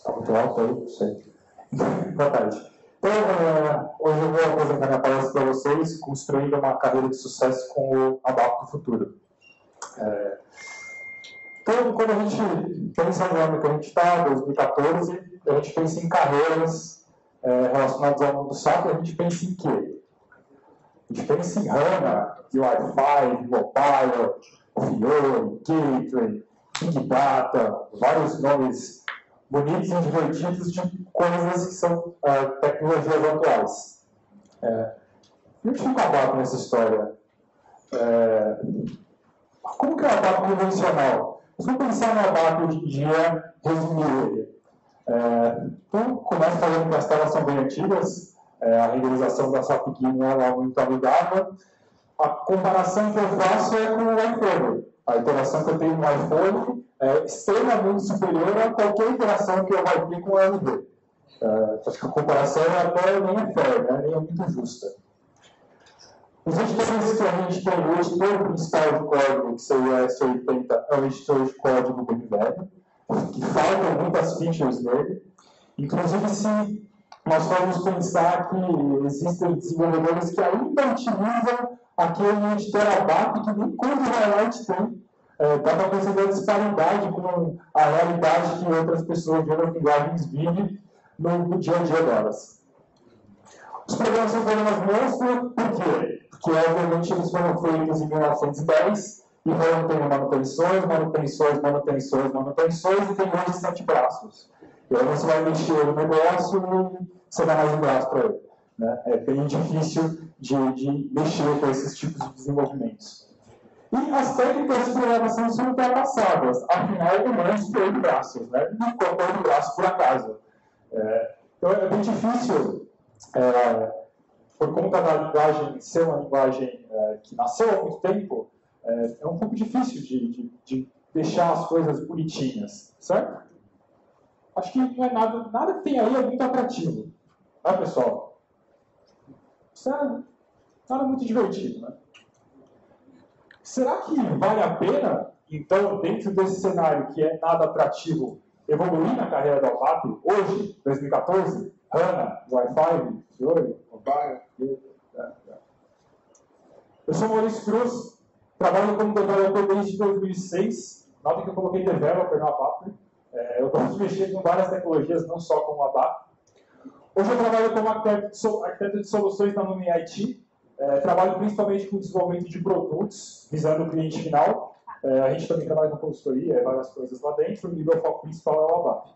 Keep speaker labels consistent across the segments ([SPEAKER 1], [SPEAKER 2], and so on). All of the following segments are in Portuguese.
[SPEAKER 1] Está muito alto aí, não sei. Boa tarde. Então, hoje eu vou apresentar minha palestra para vocês, construindo uma carreira de sucesso com o ABAP do futuro. Então, quando a gente pensa no ano que a gente está, 2014, a gente pensa em carreiras relacionadas ao mundo do SAP, a gente pensa em quê? A gente pensa em HANA, UI5, Mobile, Fiori, Gateway, Big Data, vários nomes bonitos e divertidos de coisas que são tecnologias atuais. E onde fica o ABAP nessa história? Como que é o ABAP convencional? Se eu pensar no ABAP hoje em dia, resumir ele. Então, começo falando que as telas são bem antigas, a renderização da SAP GUI é muito amigável. A comparação que eu faço é com o iPhone. A interação que eu tenho no iPhone é extremamente superior a qualquer interação que eu vou ter com o LD. Acho que a comparação até nem é fair, né? Nem é muito justa. Os editores que a gente tem, o editor principal de código, que seria o S80, é um editor de código bem velho, que faltam muitas features nele. Inclusive, se nós formos pensar que existem desenvolvedores que ainda utilizam aquele editor ABAP que nem Code Highlight tem, dá para perceber a disparidade com a realidade que outras pessoas de outras linguagens vivem no dia a dia delas. Os programas são programas monstro, por quê? Porque, obviamente, eles foram feitos em 1910 e foram tendo manutenções, e tem hoje 7 braços. E aí você vai mexer no negócio e você dá mais um braço para ele. Né? É bem difícil de mexer com esses tipos de desenvolvimentos. E as técnicas de programação são ultrapassadas. Afinal, o monstro tem 8 braços, né? Não colocou 8 braços por acaso. Então, é bem difícil, por conta da linguagem ser uma linguagem que nasceu há muito tempo, é um pouco difícil de deixar as coisas bonitinhas, certo? Acho que não é nada que tem aí é muito atrativo. Tá, pessoal? Isso é nada muito divertido, né? Será que vale a pena, então, dentro desse cenário que é nada atrativo, evoluir na carreira do ABAP, hoje, 2014, HANA, UI5, Fiori, Mobile, Eu sou Maurício Cruz, trabalho como developer desde 2006, nota que eu coloquei developer no ABAP. Eu gosto de mexer com várias tecnologias, não só com o ABAP. Hoje eu trabalho como arquiteto de soluções na Nuvem IT. Trabalho principalmente com desenvolvimento de produtos, visando o cliente final. A gente também trabalha com consultoria, várias coisas lá dentro. O meu foco principal é o ABAP.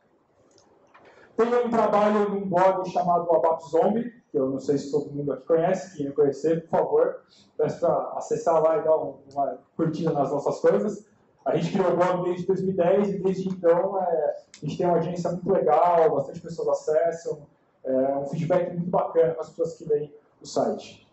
[SPEAKER 1] Tenho um trabalho num blog chamado ABAP Zombie, que eu não sei se todo mundo aqui conhece. Quem não conhecer, por favor, peço para acessar lá e dar uma curtida nas nossas coisas. A gente criou o blog desde 2010 e desde então a gente tem uma audiência muito legal, bastante pessoas acessam, um feedback muito bacana com as pessoas que leem o site.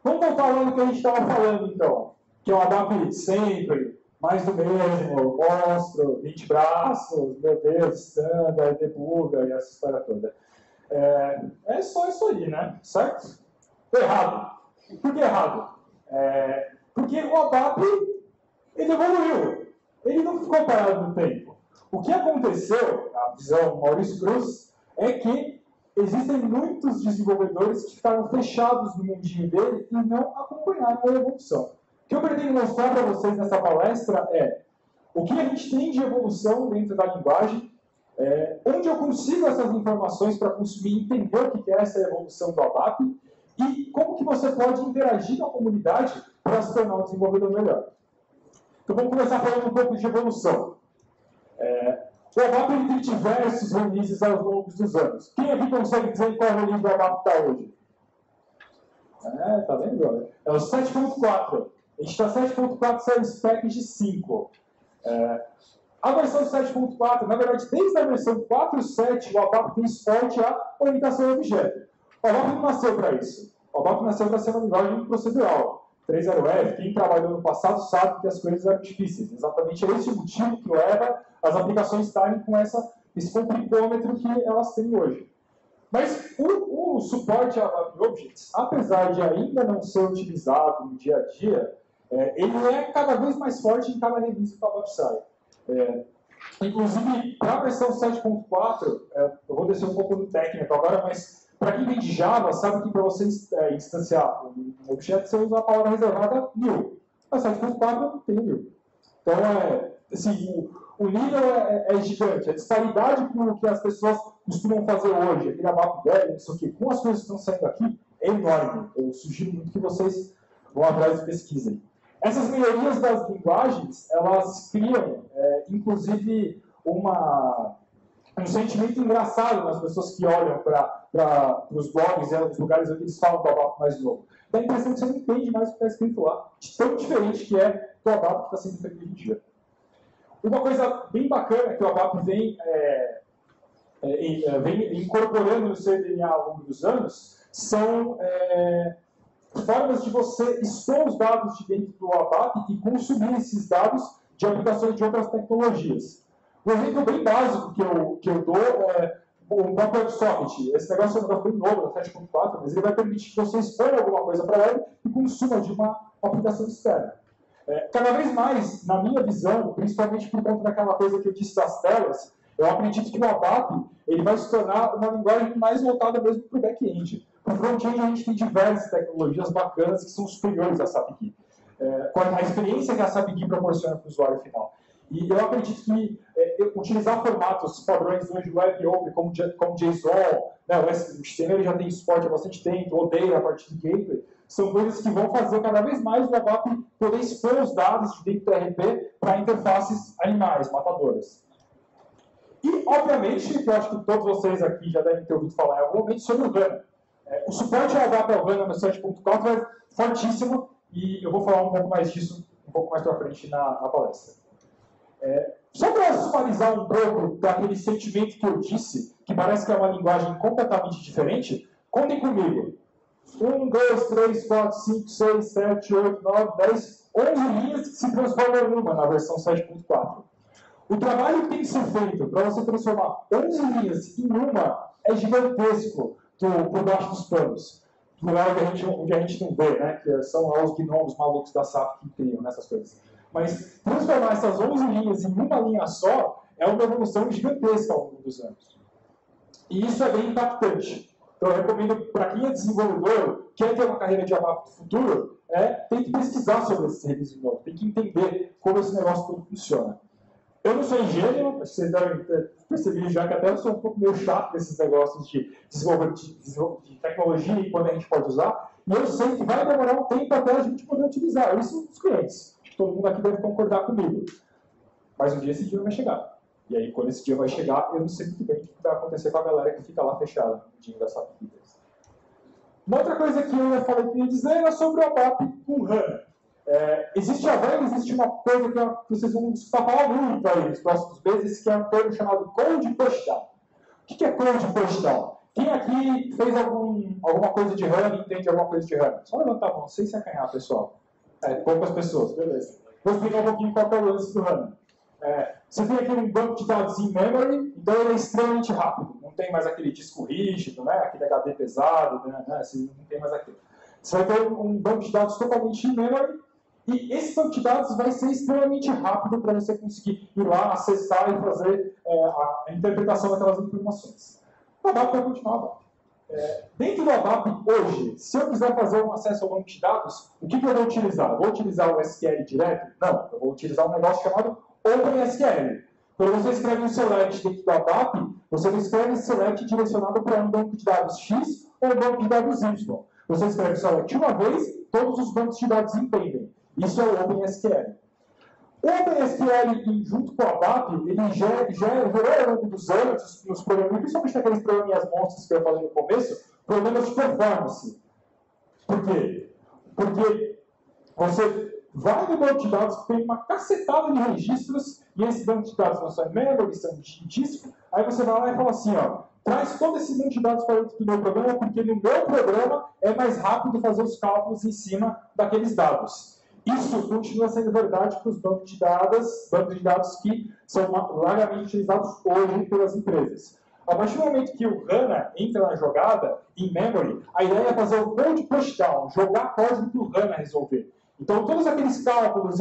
[SPEAKER 1] Vamos voltar lá no que a gente estava falando, então, que é o ABAP de sempre, mais do mesmo, monstro, 20 braços, meu Deus, standard, debuga e essa história toda. É só isso aí, né? Certo? Errado. Por que errado? Porque o ABAP, ele evoluiu. Ele não ficou parado no tempo. O que aconteceu, na visão do Maurício Cruz, é que existem muitos desenvolvedores que ficaram fechados no mundinho dele e não acompanharam a evolução. O que eu pretendo mostrar para vocês nessa palestra é o que a gente tem de evolução dentro da linguagem, onde eu consigo essas informações para consumir e entender o que é essa evolução do ABAP e como que você pode interagir com a comunidade para se tornar um desenvolvedor melhor. Então vamos começar falando um pouco de evolução. O ABAP tem diversos releases ao longo dos anos. Quem aqui consegue dizer qual release do ABAP está hoje? Tá vendo? É o 7.4. A gente está 7.4 Service Package 5. A versão 7.4, na verdade, desde a versão 4.7, o ABAP tem suporte à orientação a objeto. O ABAP não nasceu para isso. O ABAP nasceu para ser uma linguagem procedural. 3.0F, quem trabalhou no passado sabe que as coisas eram difíceis. Exatamente esse é o motivo que leva as aplicações estarem com esse complicômetro que elas têm hoje. Mas o suporte a ABAP Objects, apesar de ainda não ser utilizado no dia a dia, ele é cada vez mais forte em cada release que o ABAP sai. Inclusive, para a versão 7.4, eu vou descer um pouco no técnico agora, mas para quem vem de Java, sabe que para você instanciar um objeto, você usa a palavra reservada new. Na 7.4 não tem new. Então, assim, o nível é gigante. A disparidade com o que as pessoas costumam fazer hoje, aquele abate velho, isso aqui, com as coisas que estão saindo aqui, é enorme. Eu sugiro muito que vocês vão atrás e pesquisem. Essas melhorias das linguagens, elas criam, inclusive, um sentimento engraçado nas pessoas que olham para os blogs e os lugares onde eles falam do ABAP mais novo. Dá a impressão que você não entende mais o que está escrito lá, de tão diferente que é do ABAP que está sendo feito hoje em dia. Uma coisa bem bacana que o ABAP vem incorporando no seu DNA ao longo dos anos são formas de você expor os dados de dentro do ABAP e consumir esses dados de aplicações de outras tecnologias. Um exemplo bem básico que eu dou é o próprio WebSocket. Esse negócio é um negócio bem novo, da 7.4, mas ele vai permitir que você exponha alguma coisa para a web e consuma de uma aplicação externa. Cada vez mais, na minha visão, principalmente por conta daquela coisa que eu disse das telas, eu acredito que o ABAP ele vai se tornar uma linguagem mais voltada mesmo para o back-end. Para o front-end, a gente tem diversas tecnologias bacanas que são superiores à SAP-GUI. Com a experiência que a SAP-GUI proporciona para o usuário final. E eu acredito que utilizar formatos padrões hoje web open, como JSON, né, o HTML já tem suporte há bastante tempo, odeia a parte do gateway, são coisas que vão fazer cada vez mais o ABAP poder expor os dados de dentro do RP para interfaces animais, matadoras. E, obviamente, que eu acho que todos vocês aqui já devem ter ouvido falar em algum momento sobre o HANA. O suporte ao ABAP ao HANA no 7.4 é fortíssimo e eu vou falar um pouco mais disso um pouco mais para frente na palestra. Só para sumarizar um pouco daquele sentimento que eu disse, que parece que é uma linguagem completamente diferente, contem comigo. 1, 2, 3, 4, 5, 6, 7, 8, 9, 10, 11 linhas que se transformam em uma na versão 7.4. O trabalho que tem que ser feito para você transformar 11 linhas em uma é gigantesco por baixo dos panos. No lugar onde a gente não vê, né? Que são os gnomos malucos da SAP que criam nessas coisas. Mas transformar essas 11 linhas em uma linha só é uma evolução gigantesca ao longo dos anos. E isso é bem impactante. Então, eu recomendo para quem é desenvolvedor, quer ter uma carreira de ABAP no futuro, tem que pesquisar sobre esse serviço novo, tem que entender como esse negócio todo funciona. Eu não sou engenheiro, acho que vocês devem ter percebido já que até eu sou um pouco meio chato desses negócios de desenvolvimento de tecnologia e quando a gente pode usar, e eu sei que vai demorar um tempo até a gente poder utilizar, isso os clientes. Acho que todo mundo aqui deve concordar comigo. Mas um dia esse dia vai chegar. E aí, quando esse dia vai chegar, eu não sei muito bem o que vai acontecer com a galera que fica lá fechada no dia da SAP Peters. Uma outra coisa que eu falei que ia dizer era sobre o ABAP com HANA. Existe uma coisa que vocês vão escutar falar muito aí nos próximos meses, que é um termo chamado Code Pushdown. O que é Code Pushdown? Quem aqui fez alguma coisa de HANA e entende alguma coisa de HANA? Só levantar a mão, sem se acanhar, pessoal. Poucas pessoas, beleza. Vou explicar um pouquinho qual é o lance do HANA. Você tem aqui um banco de dados in memory, então ele é extremamente rápido. Não tem mais aquele disco rígido, né? Aquele HD pesado, né? Não tem mais aquilo. Você vai ter um banco de dados totalmente in memory, e esse banco de dados vai ser extremamente rápido para você conseguir ir lá, acessar e fazer a interpretação daquelas informações. O ABAP vai continuar ABAP. Dentro do ABAP, hoje, se eu quiser fazer um acesso ao banco de dados, o que eu vou utilizar? Eu vou utilizar o SQL direto? Não, eu vou utilizar um negócio chamado OpenSQL. Quando você escreve um select dentro do ABAP, você não escreve select direcionado para um banco de dados X ou um banco de dados Y. Você escreve select uma vez, todos os bancos de dados entendem. Isso é o OpenSQL. O OpenSQL, junto com o ABAP, ele já gerou ao longo dos anos, nos problemas, principalmente naqueles probleminhas monstros que eu falei no começo, problemas de performance. Por quê? Porque você vai no banco de dados que tem uma cacetada de registros, e esses bancos de dados não são em memory, são de disco, aí você vai lá e fala assim, traz todo esse banco de dados para dentro do meu programa, porque no meu programa é mais rápido fazer os cálculos em cima daqueles dados. Isso continua sendo verdade para os bancos de dados que são largamente utilizados hoje pelas empresas. A partir do momento que o HANA entra na jogada, em memory, a ideia é fazer o code pushdown, jogar código para o HANA resolver. Então, todos aqueles cálculos,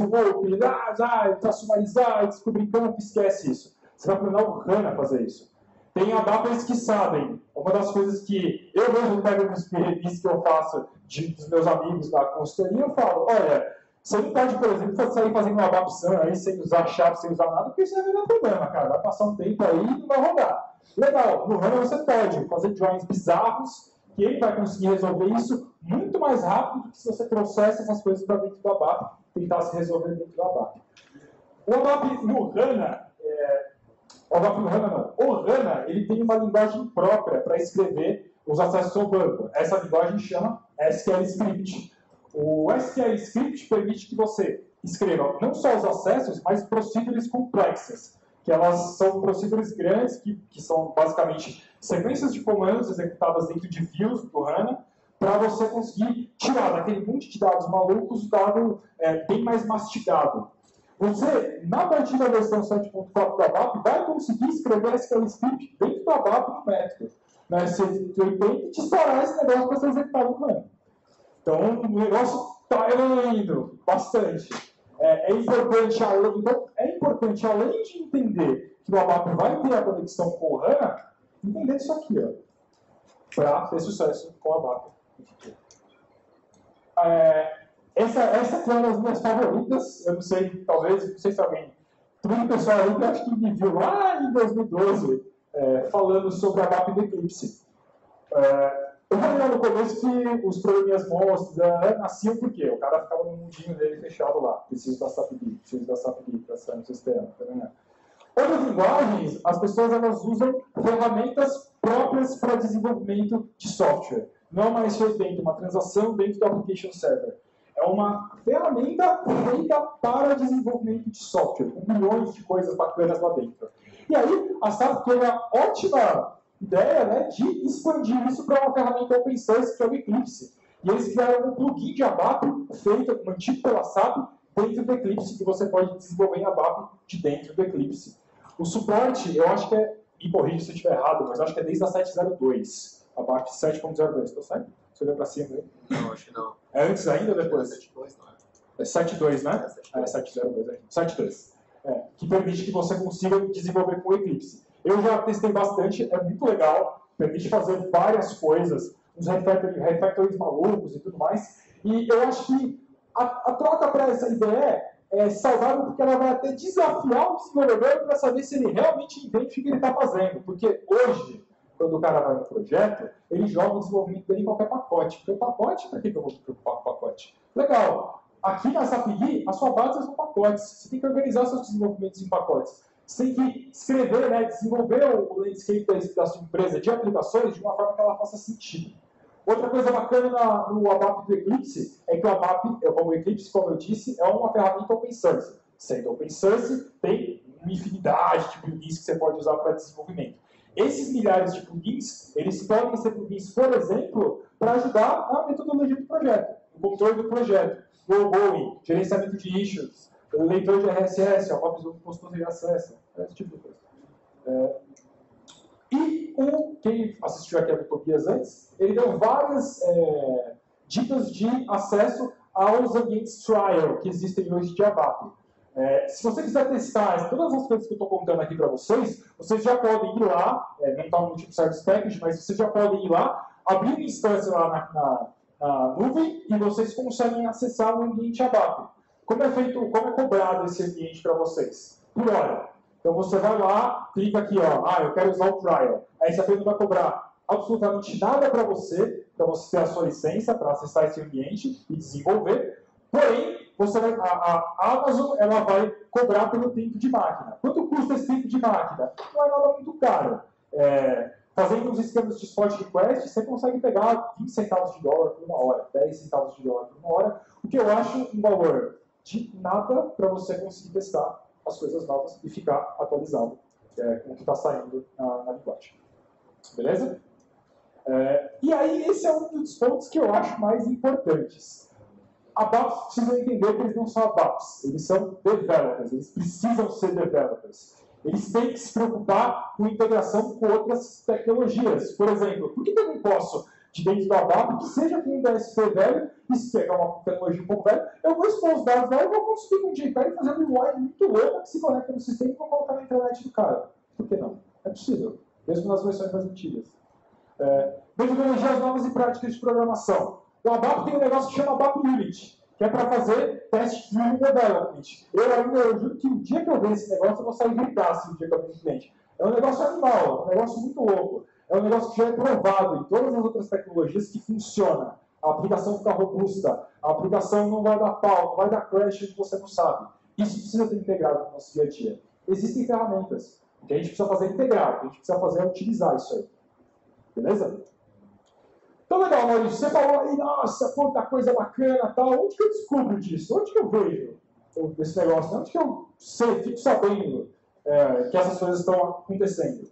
[SPEAKER 1] para sumarizar e descobrir campo, esquece isso. Você vai treinar o HANA a fazer isso. Tem ABAPers que sabem. Uma das coisas que eu mesmo pego nos reviews que eu faço dos meus amigos da consultoria, eu falo, olha, você não pode, por exemplo, sair fazendo uma ABAP-SAM aí sem usar chave, sem usar nada, porque isso vai dar problema, cara. Vai passar um tempo aí e não vai rodar. Legal, no HANA você pode fazer drawings bizarros, que ele vai conseguir resolver isso muito mais rápido do que se você trouxesse essas coisas para dentro do ABAP, tentasse resolver dentro do ABAP. O ABAP no HANA, o HANA, ele tem uma linguagem própria para escrever os acessos ao banco. Essa linguagem chama SQL Script. O SQL Script permite que você escreva não só os acessos, mas procedures complexas, que elas são procedures grandes, que são basicamente sequências de comandos executadas dentro de views do HANA, para você conseguir tirar daquele monte de dados malucos o dado bem mais mastigado. Você, na partir da versão 7.4 do ABAP, vai conseguir escrever SQL Script dentro do ABAP no método. Na 180 e disparar esse negócio para ser executado no HANA. Então, o negócio está evoluindo bastante. É importante, além de entender que o ABAP vai ter a conexão com o HANA, entender isso aqui, para ter sucesso com o ABAP. Essa aqui é uma das minhas favoritas. Eu não sei, talvez, não sei se alguém. Tem um pessoal aí que acho que me viu lá em 2012 falando sobre ABAP no Eclipse. Eu falei lá no começo que os probleminhas monstros nasciam por quê? O cara ficava no mundinho dele fechado lá. Preciso da SAP-D para sair no sistema. Tá. Outras linguagens, as pessoas elas usam ferramentas próprias para desenvolvimento de software. Não mais feito dentro de uma transação dentro do application server. É uma ferramenta feita para desenvolvimento de software, com milhões de coisas bacanas lá dentro. E aí, a SAP teve a ótima ideia, né, de expandir isso para uma ferramenta open source, que é o Eclipse. E eles criaram um plugin de ABAP feito, mantido pela SAP, dentro do Eclipse, que você pode desenvolver em ABAP de dentro do Eclipse. O suporte, eu acho que me corrija se eu estiver errado, mas eu acho que é desde a 7.02, ABAP 7.02, está certo? Você olhou para cima aí?
[SPEAKER 2] Não, acho que não.
[SPEAKER 1] É antes ainda ou depois?
[SPEAKER 2] 7.2, não é?
[SPEAKER 1] É 7.2, né? É 7.02, 7.2. Que permite que você consiga desenvolver com o Eclipse. Eu já testei bastante, é muito legal, permite fazer várias coisas, uns refactories malucos e tudo mais. E eu acho que a troca para essa ideia é saudável porque ela vai até desafiar o desenvolvedor para saber se ele realmente entende o que ele está fazendo. Porque hoje, quando o cara vai no projeto, ele joga o desenvolvimento dele em qualquer pacote. Porque o pacote, para que eu vou me preocupar com o pacote? Legal. Aqui na SAP-D, a sua base são pacotes. Você tem que organizar seus desenvolvimentos em pacotes. Você tem que escrever, né, desenvolver o landscape da sua empresa de aplicações de uma forma que ela faça sentido. Outra coisa bacana no ABAP do Eclipse é que o ABAP, como o Eclipse, como eu disse, é uma ferramenta open source. Sendo open source, tem uma infinidade de plugins que você pode usar para desenvolvimento. Esses milhares de plugins, eles podem ser plugins, por exemplo, para ajudar na metodologia do projeto, no controle do projeto, no ongoing, gerenciamento de issues, leitor de RSS, ABAP Compostor de acesso, esse tipo de coisa. E quem assistiu aqui a Utopias antes, ele deu várias dicas de acesso aos ambientes trial que existem hoje de ABAP. Se você quiser testar todas as coisas que eu estou contando aqui para vocês já podem ir lá, não está no tipo Service Package, mas vocês já podem ir lá, abrir uma instância lá na nuvem e vocês conseguem acessar o ambiente ABAP. Como é cobrado esse ambiente para vocês? Por hora. Então você vai lá, clica aqui, eu quero usar o trial. Aí esse não vai cobrar absolutamente nada para você ter a sua licença para acessar esse ambiente e desenvolver. Porém, a Amazon ela vai cobrar pelo tempo de máquina. Quanto custa esse tempo de máquina? Não é nada muito caro. Fazendo os esquemas de spot request, você consegue pegar 20 centavos de dólar por uma hora, 10 centavos de dólar por uma hora, o que eu acho um valor de nada para você conseguir testar as coisas novas e ficar atualizado com o que está saindo na linguagem. Beleza? E aí, esse é um dos pontos que eu acho mais importantes. ABAPs precisam entender que eles não são ABAPs, eles são developers, eles precisam ser developers. Eles têm que se preocupar com integração com outras tecnologias. Por exemplo, por que eu não posso de dentro do ABAP, que seja com um DSP velho, e se pegar uma tecnologia um pouco velha, eu vou expor os dados lá e vou conseguir com um JPEG fazer um UI muito louco que se conecta no sistema e vou colocar na internet do cara. Por que não? É possível, mesmo nas versões mais antigas. Metodologias novas e práticas de programação. O ABAP tem um negócio que chama ABAP Unit, que é para fazer test driven development. Eu juro que o dia que eu ver esse negócio, eu vou sair gritar assim, o dia que eu ver o cliente. É um negócio animal, é um negócio muito louco. É um negócio que já é provado em todas as outras tecnologias que funciona. A aplicação fica robusta, a aplicação não vai dar pau, não vai dar crash que você não sabe. Isso precisa ser integrado no nosso dia a dia. Existem ferramentas. O que a gente precisa fazer é integrar, o que a gente precisa fazer é utilizar isso aí. Beleza? Então, legal, Maurício, você falou aí, nossa, quanta coisa bacana, tal. Onde que eu descubro disso? Onde que eu vejo esse negócio? Onde que eu sei, fico sabendo que essas coisas estão acontecendo?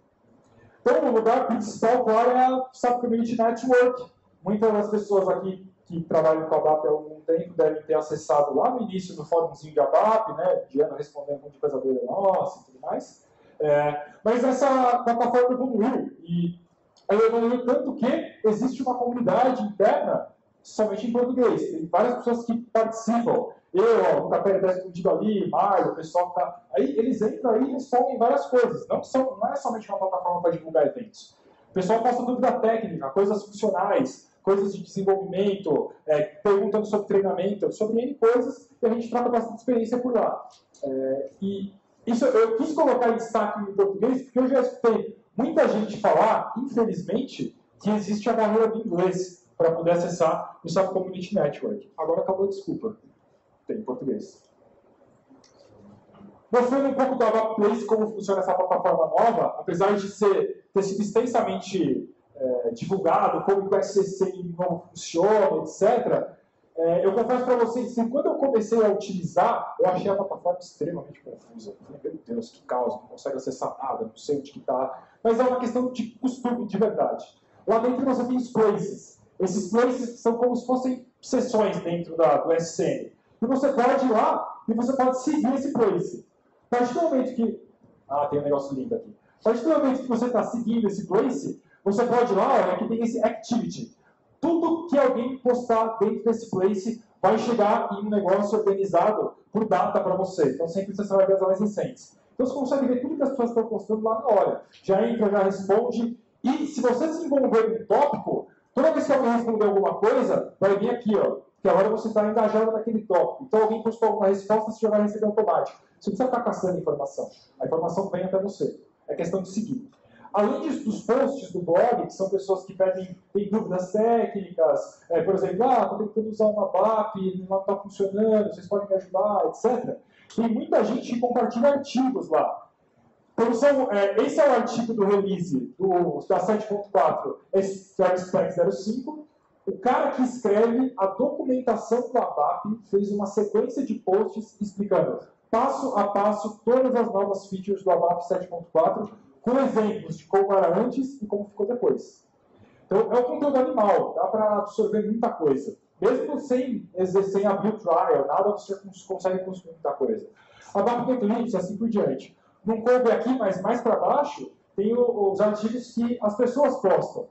[SPEAKER 1] Então, o lugar principal, claro, é a SAP Community Network. Muitas das pessoas aqui que trabalham com a ABAP há algum tempo devem ter acessado lá no início no fórumzinho de ABAP, né? Diana respondendo um monte de coisa doida nossa e tudo mais. Mas essa plataforma evoluiu, e ela evoluiu tanto que existe uma comunidade interna somente em português. Tem várias pessoas que participam. O Café Respondido ali, Mário, o pessoal que está... Aí eles entram aí e respondem várias coisas. Não é somente uma plataforma para divulgar eventos. O pessoal posta dúvida técnica, coisas funcionais, coisas de desenvolvimento, perguntando sobre treinamento, sobre N coisas, e a gente troca bastante experiência por lá. E isso eu quis colocar em destaque em português, porque eu já escutei muita gente falar, infelizmente, que existe a barreira do inglês para poder acessar o SAP Community Network. Agora acabou a desculpa. Tem em português. Mostrando um pouco do ABAP Place, como funciona essa plataforma nova, apesar de ter sido extensamente divulgado, como o SCC novo funciona, etc., eu confesso para vocês que quando eu comecei a utilizar, eu achei a plataforma extremamente confusa. Eu falei, meu Deus, que caos, não consegue acessar nada, não sei onde que está. Mas é uma questão de costume, de verdade. Lá dentro você tem os places. Esses places são como se fossem sessões dentro do SCN. E você pode ir lá e você pode seguir esse place. A partir do momento que... tem um negócio lindo aqui. A partir do momento que você está seguindo esse place, você pode ir lá, olha, aqui tem esse activity. Tudo que alguém postar dentro desse place vai chegar em um negócio organizado por data para você. Então sempre você vai ver as mais recentes. Então você consegue ver tudo que as pessoas estão postando lá na hora. Já entra, já responde. E se você se envolver em um tópico, toda vez que alguém responder alguma coisa, vai vir aqui, ó. Que agora você está engajado naquele tópico. Então alguém postou alguma resposta, você já vai receber automático. Você não precisa ficar caçando informação. A informação vem até você. É questão de seguir. Além disso, dos posts do blog, que são pessoas que têm dúvidas técnicas, por exemplo, estou tentando usar uma BAP, não está funcionando, vocês podem me ajudar, etc. Tem muita gente que compartilha artigos lá. Então, esse é o artigo do release da 7.4, esse é o Spec 05. O cara que escreve a documentação do ABAP fez uma sequência de posts explicando passo a passo todas as novas features do ABAP 7.4, com exemplos de como era antes e como ficou depois. Então, é um conteúdo animal, dá para absorver muita coisa. Mesmo sem abrir o trial, nada, você consegue consumir muita coisa. ABAP Eclipse, assim por diante. Não coube aqui, mas mais para baixo, tem os artigos que as pessoas postam.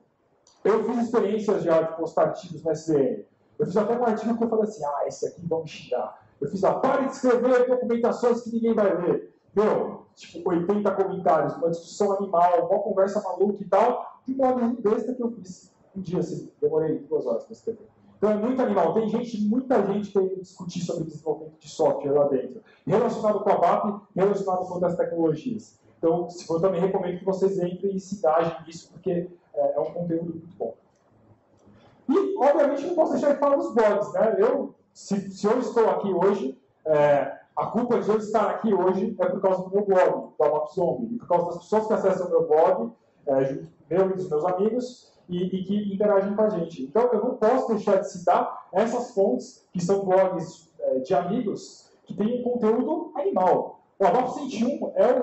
[SPEAKER 1] Eu fiz experiências já de postar artigos no SDN. Eu fiz até um artigo que eu falei assim, esse aqui vão me xingar. Eu fiz pare de escrever documentações que ninguém vai ler. Meu, tipo, 80 comentários, uma discussão animal, uma conversa maluca e tal, de uma blogzinho besta que eu fiz um dia, assim, demorei 2 horas para escrever. Então é muito animal. Tem muita gente querendo discutir sobre desenvolvimento de software lá dentro, relacionado com a BAP, relacionado com outras tecnologias. Então, eu também recomendo que vocês entrem e se engajem nisso, porque é um conteúdo muito bom. E, obviamente, não posso deixar de falar dos blogs, né? Se eu estou aqui hoje, a culpa de eu estar aqui hoje é por causa do meu blog, do ABAP Zombie, por causa das pessoas que acessam o meu blog, meu e dos meus amigos, e que interagem com a gente. Então, eu não posso deixar de citar essas fontes, que são blogs de amigos, que têm um conteúdo animal. O ABAP 101 é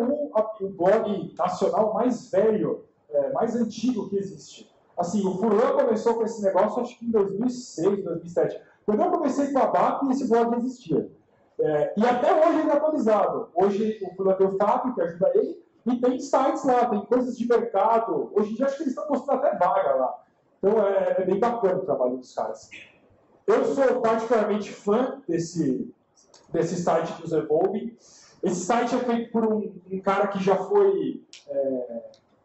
[SPEAKER 1] o blog nacional mais velho, mais antigo que existe. Assim, o Furlan começou com esse negócio, acho que em 2006, 2007. Quando eu comecei com a ABAP, esse blog existia. E até hoje ele é atualizado. Hoje o Furlan tem o Fábio, que ajuda ele, e tem sites lá, tem coisas de mercado. Hoje em dia acho que eles estão postando até vaga lá. Então é bem bacana o trabalho dos caras. Eu sou particularmente fã desse site dos Evolve. Esse site é feito por um cara que já foi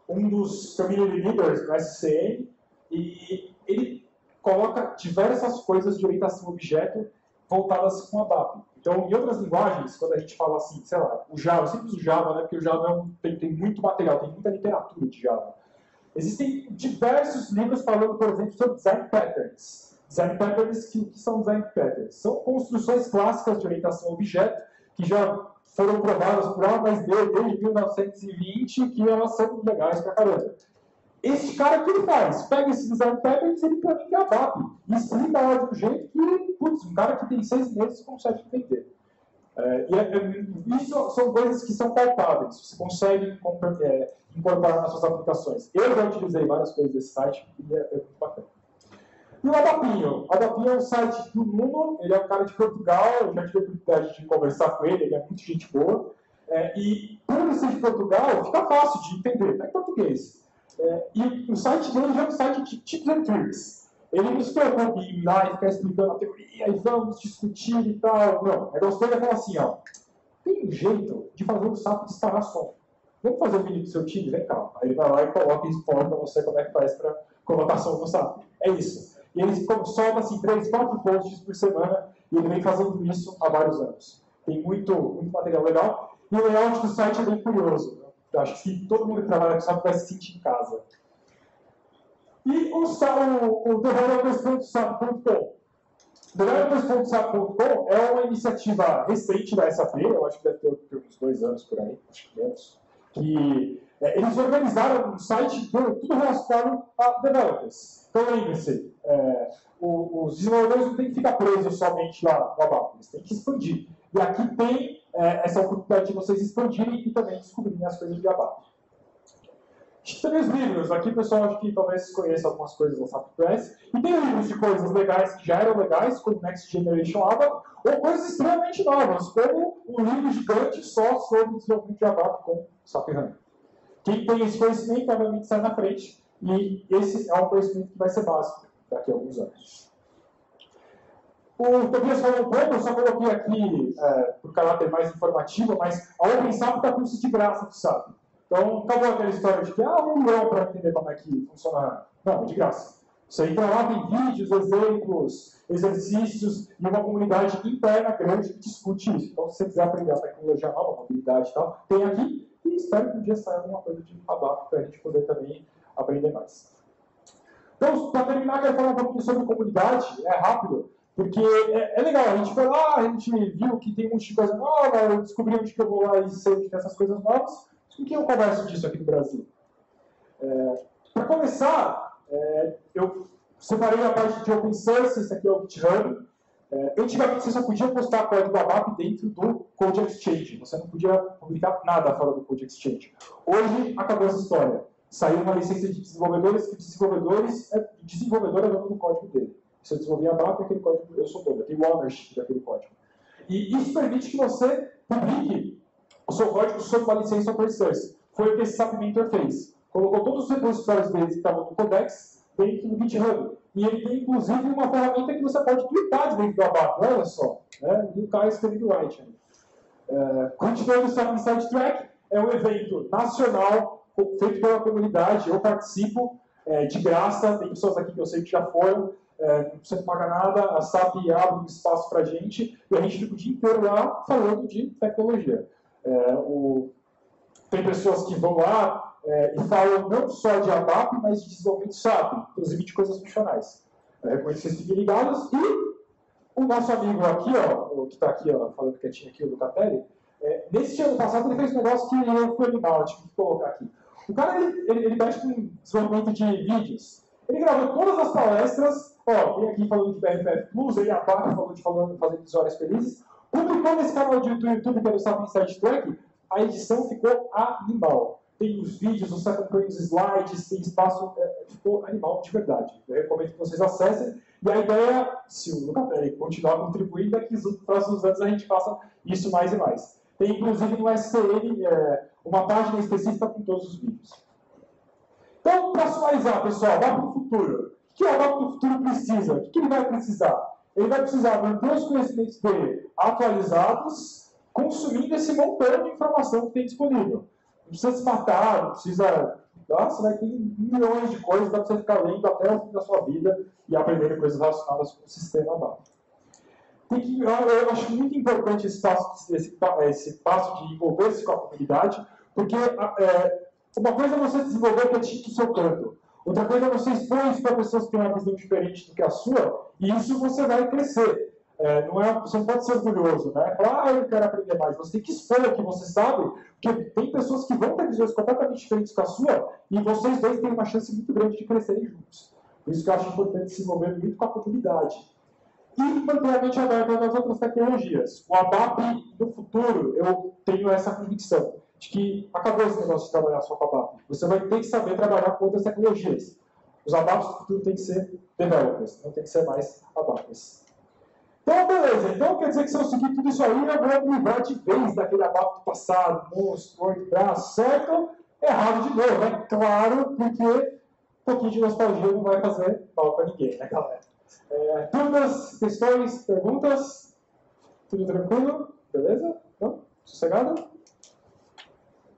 [SPEAKER 1] um dos community leaders do SCN, e ele coloca diversas coisas de orientação a objeto voltadas com a ABAP. Então, em outras linguagens, quando a gente fala assim, sei lá, o Java, eu sempre uso Java, né, porque o Java tem muito material, tem muita literatura de Java. Existem diversos livros falando, por exemplo, sobre design patterns. Design patterns, que são design patterns? São construções clássicas de orientação a objeto, que já foram provadas por A mais B desde 1920, que elas são legais pra caramba. Esse cara, o que ele faz? Pega esses design patterns e ele implementa em ABAP. E explica lá de um jeito que, putz, um cara que tem 6 meses consegue entender. Isso são coisas que são palpáveis. Você consegue incorporar nas suas aplicações. Eu já utilizei várias coisas desse site e é muito bacana. E o Adapinho? O Adapinho é um site do Nuno, ele é um cara de Portugal, eu já tive a oportunidade de conversar com ele é muito gente boa. E por ele ser de Portugal, fica fácil de entender, está em português. E o site dele já é um site de tips and tricks. Ele não se preocupa em ir lá e ficar explicando a teoria e vamos discutir e tal. Não, o negócio dele é falar assim, ó, tem um jeito de fazer o SAP disparar som. Vamos fazer um vídeo do seu time? Vem cá. Aí ele vai lá e coloca e explora para você como é que faz para colocar som no SAP. É isso. E ele solta assim 3, 4 posts por semana e ele vem fazendo isso há vários anos. Tem muito material legal. E o layout do site é bem curioso. Eu acho que todo mundo que trabalha com SAP vai se sentir em casa. E o developers.sap.com. Developers.sap.com é uma iniciativa recente da SAP, eu acho que deve ter uns 2 anos por aí, acho que menos, que eles organizaram um site tudo relacionado a developers. Então lembre-se, os desenvolvedores não têm que ficar presos somente lá no ABAP, eles têm que expandir. E aqui tem essa oportunidade de vocês expandirem e também descobrirem as coisas de ABAP. Tem os livros, aqui o pessoal acho que talvez conheça algumas coisas da SAP Press, e tem livros de coisas legais que já eram legais, como Next Generation ABAP, ou coisas extremamente novas, como um livro gigante só sobre desenvolvimento de ABAP com SAP HANA. Quem tem esse conhecimento, obviamente, sai na frente, e esse é um conhecimento que vai ser básico daqui a alguns anos. O Tobias falou um pouco, eu só coloquei aqui por caráter mais informativo, mas a OpenSAP está com curso de graça do SAP. Então, acabou aquela história de que, um milhão para entender como é que funciona. Não, é de graça. Você entra lá, tem vídeos, exemplos, exercícios, e uma comunidade interna grande que discute isso. Então, se você quiser aprender a tecnologia nova, mobilidade e tal, tem aqui, e espero que um dia saia alguma coisa de ABAP para a gente poder também aprender mais. Então, para terminar, quero falar um pouquinho sobre comunidade, rápido, porque é legal, a gente foi lá, a gente viu que tem um monte de coisa nova, eu descobri onde que eu vou lá e sei onde tem essas coisas novas. Com quem eu converso disso aqui no Brasil? Para começar, eu separei a parte de Open Source, esse aqui é o GitHub. Antigamente você só podia postar código ABAP dentro do Code Exchange, você não podia publicar nada fora do Code Exchange. Hoje acabou essa história. Saiu uma licença de desenvolvedores, que desenvolvedor é dono do código dele. Se eu desenvolver ABAP, aquele código eu sou dono, eu tenho o ownership daquele código. E isso permite que você publique o seu código sob uma licença open source. Foi o que esse SAP Mentor fez. Colocou todos os repositórios deles que estavam no Codex dentro do GitHub. E ele tem, inclusive, uma ferramenta que você pode tweetar de dentro do ABAP. Olha só. E o cara escrevendo right. Continuando o SAP Inside Track, é um evento nacional feito pela comunidade. Eu participo de graça. Tem pessoas aqui que eu sei que já foram. Não precisa pagar nada. A SAP abre um espaço para a gente. E a gente fica o dia inteiro lá falando de tecnologia. Tem pessoas que vão lá e falam não só de ABAP, mas de desenvolvimento SAP, inclusive de coisas funcionais. Recomendo que vocês fiquem ligados. E o nosso amigo aqui, que está aqui falando quietinho aqui, o Lucatelli, nesse ano passado ele fez um negócio que eu fui animal, tive que colocar aqui. O cara, ele mexe com desenvolvimento de vídeos. Ele gravou todas as palestras, tem aqui falando de BRFF Plus, ele ABAP falando de fazendo usuários felizes. Publicou nesse canal de YouTube, que é do SAP Inside Track, a edição ficou animal. Tem os vídeos, os slides, tem espaço, ficou animal de verdade. Eu recomendo que vocês acessem. E a ideia, se o Lucatelli continuar contribuindo, é que nos próximos anos a gente faça isso mais e mais. Tem inclusive no SCN uma página específica com todos os vídeos. Então, para finalizar, pessoal, vá para o futuro. que o ABAP do futuro precisa? O que ele vai precisar? Ele vai precisar manter os conhecimentos dele atualizados, consumindo esse montão de informação que tem disponível. Não precisa se matar, não precisa... Nossa, vai ter milhões de coisas para você ficar lendo até o fim da sua vida e aprendendo coisas relacionadas com o sistema ABAP. Eu acho muito importante esse passo de envolver-se com a comunidade, porque uma coisa é você desenvolver que é do seu canto, outra coisa é você expor isso para pessoas que têm uma visão diferente do que a sua, e isso você vai crescer. Você não pode ser orgulhoso, né? Falar, eu quero aprender mais. Você tem que expor o que você sabe, porque tem pessoas que vão ter visões completamente diferentes com a sua, e vocês dois têm uma chance muito grande de crescerem juntos. Por isso que eu acho importante se envolver muito com a comunidade. E manter a mente aberta nas outras tecnologias. O ABAP, no futuro, eu tenho essa convicção de que acabou esse negócio de trabalhar só com ABAP. Você vai ter que saber trabalhar com outras tecnologias. Os ABAPs do futuro têm que ser developers, não tem que ser mais ABAPers. Então, beleza. Então, quer dizer que se eu seguir tudo isso aí, eu vou me livrar de vez daquele ABAP do passado, monstro, 8 braços, certo? Errado de novo, é claro, porque um pouquinho de nostalgia não vai fazer mal para ninguém, né, galera? Dúvidas, questões, perguntas? Tudo tranquilo? Beleza? Não? Sossegado?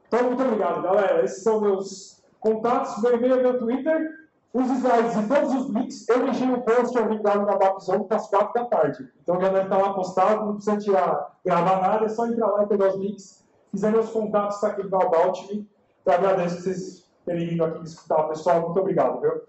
[SPEAKER 1] Então, muito obrigado, galera. Esses são meus contatos, meu e-mail e meu Twitter. Os slides e todos os links, eu deixei um post organizado na BAPZone para as 4 da tarde. Então, já deve estar lá postado, não precisa gravar nada, é só entrar lá e pegar os links. Fizer meus contatos para aqui no About Me. Eu agradeço vocês terem vindo aqui me escutar, pessoal. Muito obrigado, viu?